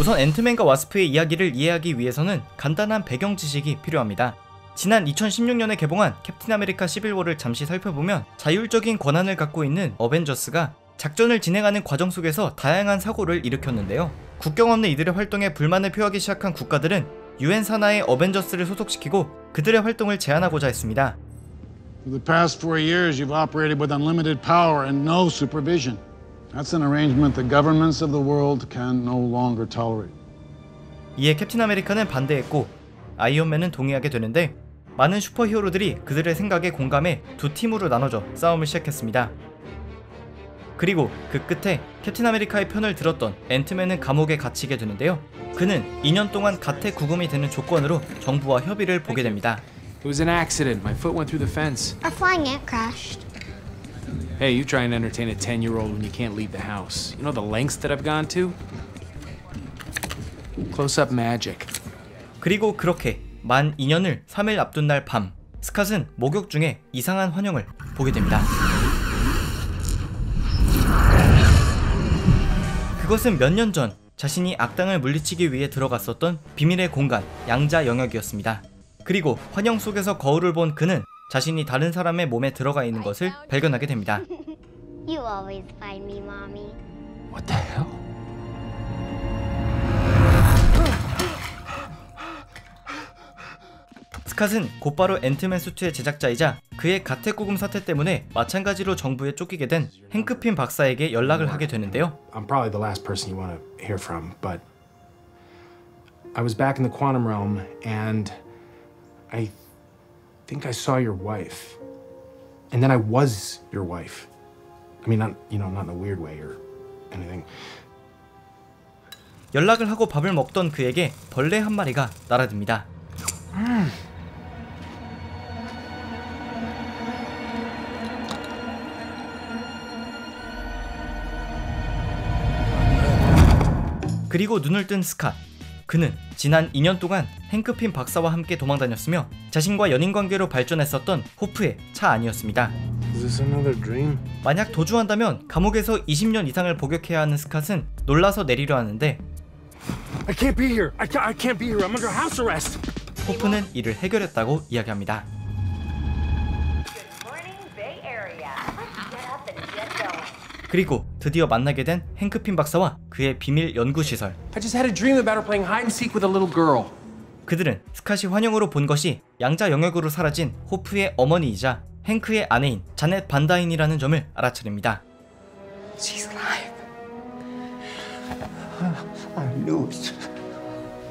우선 앤트맨과 와스프의 이야기를 이해하기 위해서는 간단한 배경 지식이 필요합니다. 지난 2016년에 개봉한 캡틴 아메리카 시빌워를 잠시 살펴보면 자율적인 권한을 갖고 있는 어벤져스가 작전을 진행하는 과정 속에서 다양한 사고를 일으켰는데요. 국경 없는 이들의 활동에 불만을 표하기 시작한 국가들은 UN 산하에 어벤져스를 소속시키고 그들의 활동을 제한하고자 했습니다. For the past 4 years, you've operated with unlimited power and no supervision. That's an arrangement the governments of the world can no longer tolerate. 이에 캡틴 아메리카는 반대했고 아이언맨은 동의하게 되는데 많은 슈퍼히어로들이 그들의 생각에 공감해 두 팀으로 나눠져 싸움을 시작했습니다. 그리고 그 끝에 캡틴 아메리카의 편을 들었던 앤트맨은 감옥에 갇히게 되는데요. 그는 2년 동안 가택 구금이 되는 조건으로 정부와 협의를 보게 됩니다. It was an accident. My foot went through the fence. Our flying ant crashed. Hey, you try and entertain a 10-year-old when you can't leave the house. You know the lengths that I've gone to? Close-up magic. 그리고 그렇게 만 2년을 3일 앞둔 날 밤, 스캇은 목욕 중에 이상한 환영을 보게 됩니다. 그것은 몇 년 전 자신이 악당을 물리치기 위해 들어갔었던 비밀의 공간, 양자 영역이었습니다. 그리고 환영 속에서 거울을 본 그는 자신이 다른 사람의 몸에 들어가 있는 것을 발견하게 됩니다. You always find me, Mommy. What the hell? 스캇은 곧바로 앤트맨 수트의 제작자이자 그의 가택구금 사태 때문에 마찬가지로 정부에 쫓기게 된 행크 핀 박사에게 연락을 하게 되는데요. I'm probably the last person you want to hear from, but I was back in the quantum realm and I think I saw your wife. And then I was your wife. I mean, not in a weird way or anything. 연락을 하고 밥을 먹던 그에게 벌레 한 마리가 날아듭니다. 그리고 눈을 뜬 스캇. 그는 지난 2년 동안 행크 핀 박사와 함께 도망다녔으며 자신과 연인관계로 발전했었던 호프의 차 안이었습니다. Is this another dream? 만약 도주한다면 감옥에서 20년 이상을 복역해야 하는 스캇은 놀라서 내리려 하는데 I can't be here. I can't be here. I'm under house arrest. 호프는 이를 해결했다고 이야기합니다. 그리고 드디어 만나게 된 행크 핀 박사와 그의 비밀 연구시설. I just had a dream about her playing hide and seek with a little girl. 그들은 스캇이 환영으로 본 것이 양자 영역으로 사라진 호프의 어머니이자 행크의 아내인 자넷 반다인이라는 점을 알아차립니다. She's alive. I knew it.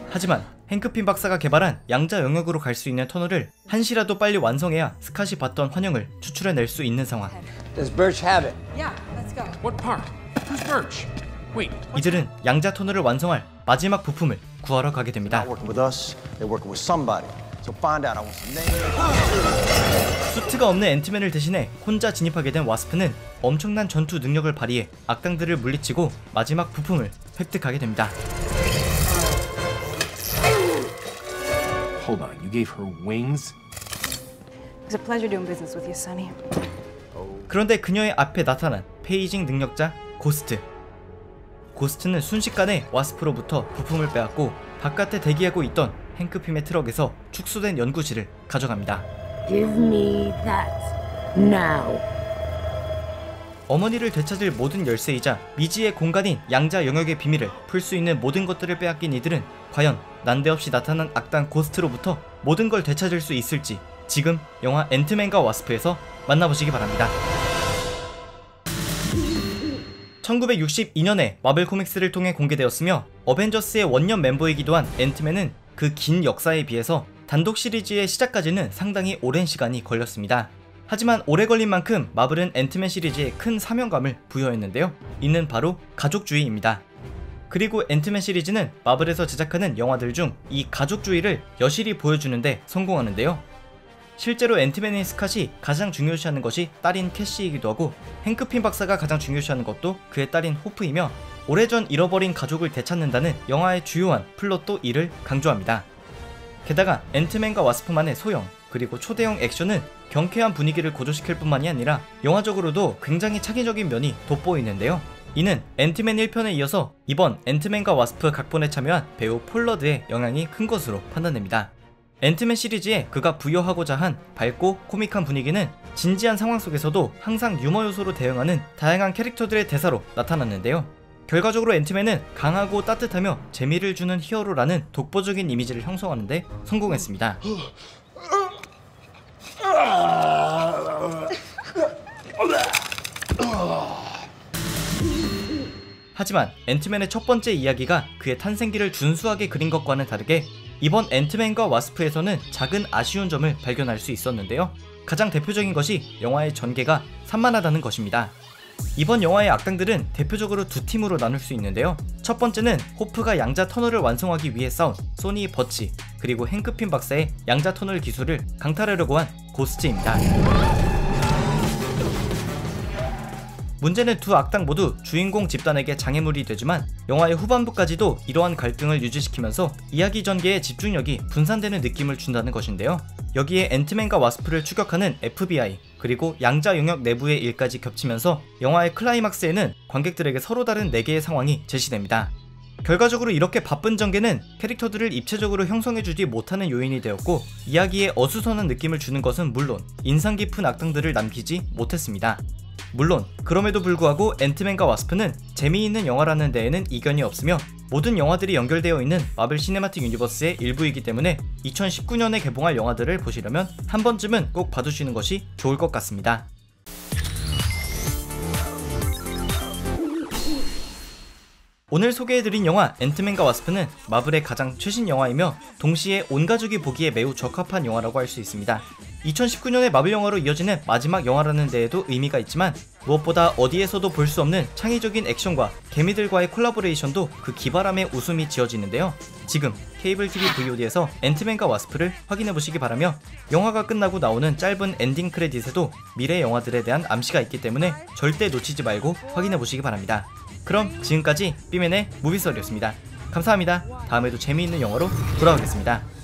하지만 행크 핀 박사가 개발한 양자 영역으로 갈 수 있는 터널을 한시라도 빨리 완성해야 스캇이 봤던 환영을 추출해낼 수 있는 상황. Does Birch have it? Yeah, let's go. What part? Who's Birch? Wait. 이들은 양자 터널을 완성할 마지막 부품을 구하러 가게 됩니다. Working with us, they're working with somebody. So find out. I want some names. 수트가 없는 앤트맨을 대신해 혼자 진입하게 된 와스프는 엄청난 전투 능력을 발휘해 악당들을 물리치고 마지막 부품을 획득하게 됩니다. Hold on. You gave her wings? It's a pleasure doing business with you, Sonny. 그런데 그녀의 앞에 나타난 페이징 능력자 고스트. 고스트는 순식간에 와스프로부터 부품을 빼앗고 바깥에 대기하고 있던 행크 핀의 트럭에서 축소된 연구실을 가져갑니다. Give me that now. 어머니를 되찾을 모든 열쇠이자 미지의 공간인 양자 영역의 비밀을 풀 수 있는 모든 것들을 빼앗긴 이들은 과연 난데없이 나타난 악당 고스트로부터 모든 걸 되찾을 수 있을지 지금 영화 앤트맨과 와스프에서 만나보시기 바랍니다. 1962년에 마블 코믹스를 통해 공개되었으며 어벤져스의 원년 멤버이기도 한 앤트맨은 그 긴 역사에 비해서 단독 시리즈의 시작까지는 상당히 오랜 시간이 걸렸습니다. 하지만 오래 걸린 만큼 마블은 앤트맨 시리즈에 큰 사명감을 부여했는데요. 이는 바로 가족주의입니다. 그리고 앤트맨 시리즈는 마블에서 제작하는 영화들 중 이 가족주의를 여실히 보여주는데 성공하는데요. 실제로 앤트맨의 스캇이 가장 중요시하는 것이 딸인 캐시이기도 하고 행크 핀 박사가 가장 중요시하는 것도 그의 딸인 호프이며 오래전 잃어버린 가족을 되찾는다는 영화의 주요한 플롯도 이를 강조합니다. 게다가 앤트맨과 와스프만의 소형 그리고 초대형 액션은 경쾌한 분위기를 고조시킬 뿐만이 아니라 영화적으로도 굉장히 창의적인 면이 돋보이는데요. 이는 앤트맨 1편에 이어서 이번 앤트맨과 와스프 각본에 참여한 배우 폴러드의 영향이 큰 것으로 판단됩니다. 앤트맨 시리즈에 그가 부여하고자 한 밝고 코믹한 분위기는 진지한 상황 속에서도 항상 유머 요소로 대응하는 다양한 캐릭터들의 대사로 나타났는데요. 결과적으로 앤트맨은 강하고 따뜻하며 재미를 주는 히어로라는 독보적인 이미지를 형성하는데 성공했습니다. 하지만 앤트맨의 첫 번째 이야기가 그의 탄생기를 준수하게 그린 것과는 다르게 이번 앤트맨과 와스프에서는 작은 아쉬운 점을 발견할 수 있었는데요. 가장 대표적인 것이 영화의 전개가 산만하다는 것입니다. 이번 영화의 악당들은 대표적으로 두 팀으로 나눌 수 있는데요. 첫 번째는 호프가 양자 터널을 완성하기 위해 싸운 소니 버치, 그리고 행크핀 박사의 양자 터널 기술을 강탈하려고 한 고스트입니다. 문제는 두 악당 모두 주인공 집단에게 장애물이 되지만 영화의 후반부까지도 이러한 갈등을 유지시키면서 이야기 전개의 집중력이 분산되는 느낌을 준다는 것인데요. 여기에 앤트맨과 와스프를 추격하는 FBI, 그리고 양자 영역 내부의 일까지 겹치면서 영화의 클라이막스에는 관객들에게 서로 다른 4개의 상황이 제시됩니다. 결과적으로 이렇게 바쁜 전개는 캐릭터들을 입체적으로 형성해주지 못하는 요인이 되었고, 이야기에 어수선한 느낌을 주는 것은 물론 인상 깊은 악당들을 남기지 못했습니다. 물론 그럼에도 불구하고 앤트맨과 와스프는 재미있는 영화라는 데에는 이견이 없으며 모든 영화들이 연결되어 있는 마블 시네마틱 유니버스의 일부이기 때문에 2019년에 개봉할 영화들을 보시려면 한 번쯤은 꼭 봐두시는 것이 좋을 것 같습니다. 오늘 소개해드린 영화 앤트맨과 와스프는 마블의 가장 최신 영화이며 동시에 온 가족이 보기에 매우 적합한 영화라고 할 수 있습니다. 2019년의 마블 영화로 이어지는 마지막 영화라는 데에도 의미가 있지만 무엇보다 어디에서도 볼 수 없는 창의적인 액션과 개미들과의 콜라보레이션도 그 기발함에 웃음이 지어지는데요. 지금 케이블 TV VOD에서 앤트맨과 와스프를 확인해보시기 바라며 영화가 끝나고 나오는 짧은 엔딩 크레딧에도 미래 영화들에 대한 암시가 있기 때문에 절대 놓치지 말고 확인해보시기 바랍니다. 그럼 지금까지 삐맨의 무비썰이었습니다. 감사합니다. 다음에도 재미있는 영화로 돌아오겠습니다.